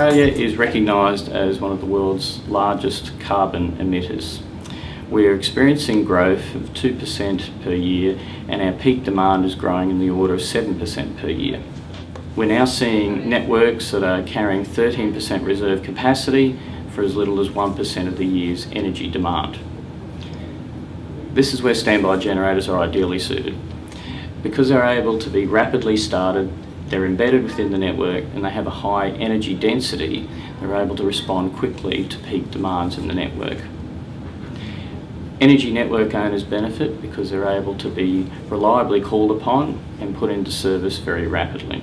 Australia is recognised as one of the world's largest carbon emitters. We are experiencing growth of 2% per year, and our peak demand is growing in the order of 7% per year. We're now seeing networks that are carrying 13% reserve capacity for as little as 1% of the year's energy demand. This is where standby generators are ideally suited. Because they're able to be rapidly started, they're embedded within the network, and they have a high energy density, they're able to respond quickly to peak demands in the network. Energy network owners benefit because they're able to be reliably called upon and put into service very rapidly.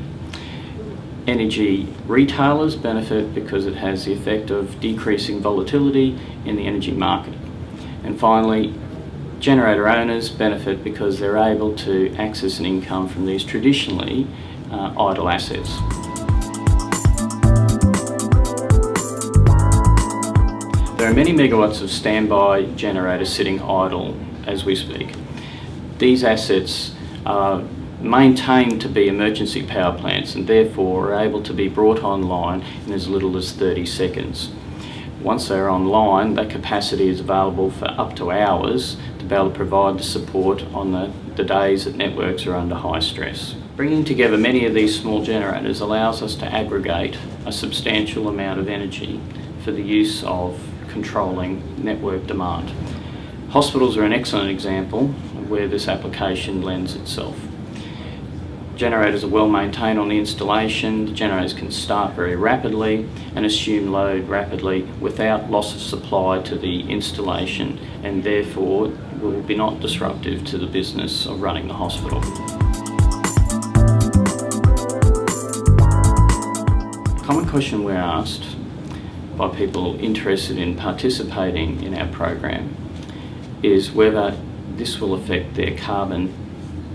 Energy retailers benefit because it has the effect of decreasing volatility in the energy market. And finally, generator owners benefit because they're able to access an income from these traditionally idle assets. There are many megawatts of standby generators sitting idle as we speak. These assets are maintained to be emergency power plants and therefore are able to be brought online in as little as 30 seconds. Once they're online, that capacity is available for up to hours to be able to provide the support on the days that networks are under high stress. Bringing together many of these small generators allows us to aggregate a substantial amount of energy for the use of controlling network demand. Hospitals are an excellent example of where this application lends itself. Generators are well maintained on the installation. The generators can start very rapidly and assume load rapidly without loss of supply to the installation, and therefore will be not disruptive to the business of running the hospital. A common question we're asked by people interested in participating in our program is whether this will affect their carbon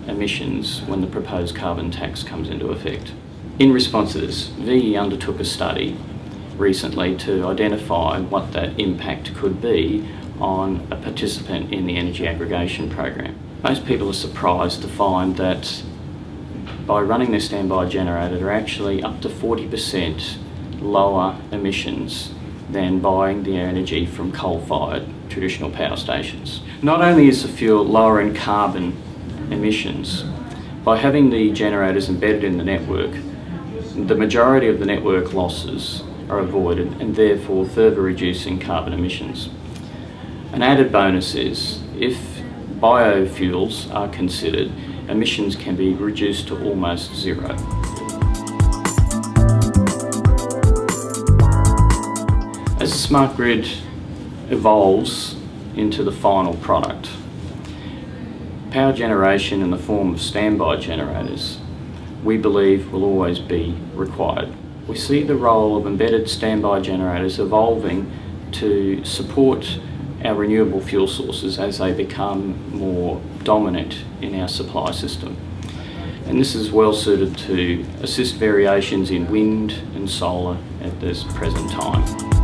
emissions when the proposed carbon tax comes into effect. In response to this, VE undertook a study recently to identify what that impact could be on a participant in the energy aggregation program. Most people are surprised to find that by running their standby generator, they're actually up to 40% lower emissions than buying the energy from coal-fired traditional power stations. Not only is the fuel lower in carbon emissions, by having the generators embedded in the network, the majority of the network losses are avoided and therefore further reducing carbon emissions. An added bonus is if biofuels are considered, emissions can be reduced to almost zero. As the smart grid evolves into the final product, power generation in the form of standby generators, we believe, will always be required. We see the role of embedded standby generators evolving to support our renewable fuel sources as they become more dominant in our supply system. And this is well suited to assist variations in wind and solar at this present time.